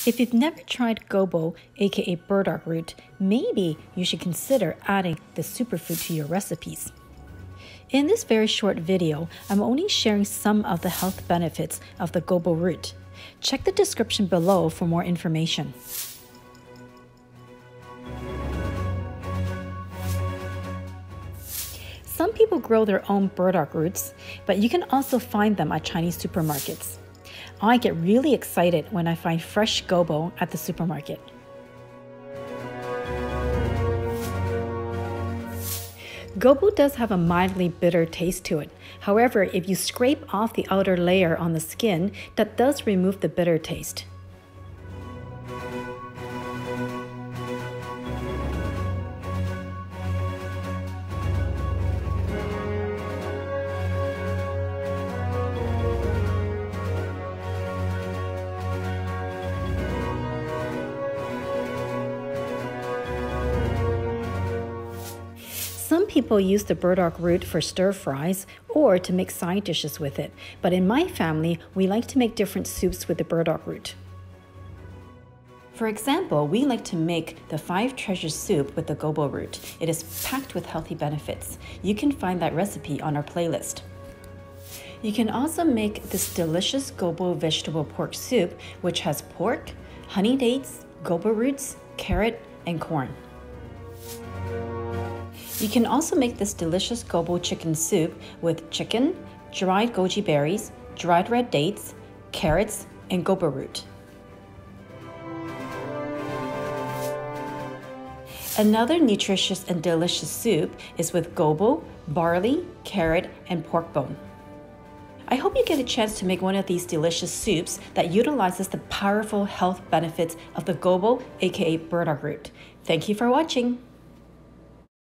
If you've never tried Gobo, aka Burdock Root, maybe you should consider adding the superfood to your recipes. In this very short video, I'm only sharing some of the health benefits of the Gobo root. Check the description below for more information. Some people grow their own burdock roots, but you can also find them at Chinese supermarkets. I get really excited when I find fresh gobo at the supermarket. Gobo does have a mildly bitter taste to it. However, if you scrape off the outer layer on the skin, that does remove the bitter taste. Some people use the burdock root for stir fries or to make side dishes with it, but in my family, we like to make different soups with the burdock root. For example, we like to make the 5 treasures soup with the gobo root. It is packed with healthy benefits. You can find that recipe on our playlist. You can also make this delicious gobo vegetable pork soup, which has pork, honey dates, gobo roots, carrot, and corn. You can also make this delicious gobo chicken soup with chicken, dried goji berries, dried red dates, carrots, and gobo root. Another nutritious and delicious soup is with gobo, barley, carrot, and pork bone. I hope you get a chance to make one of these delicious soups that utilizes the powerful health benefits of the gobo, aka burdock root. Thank you for watching.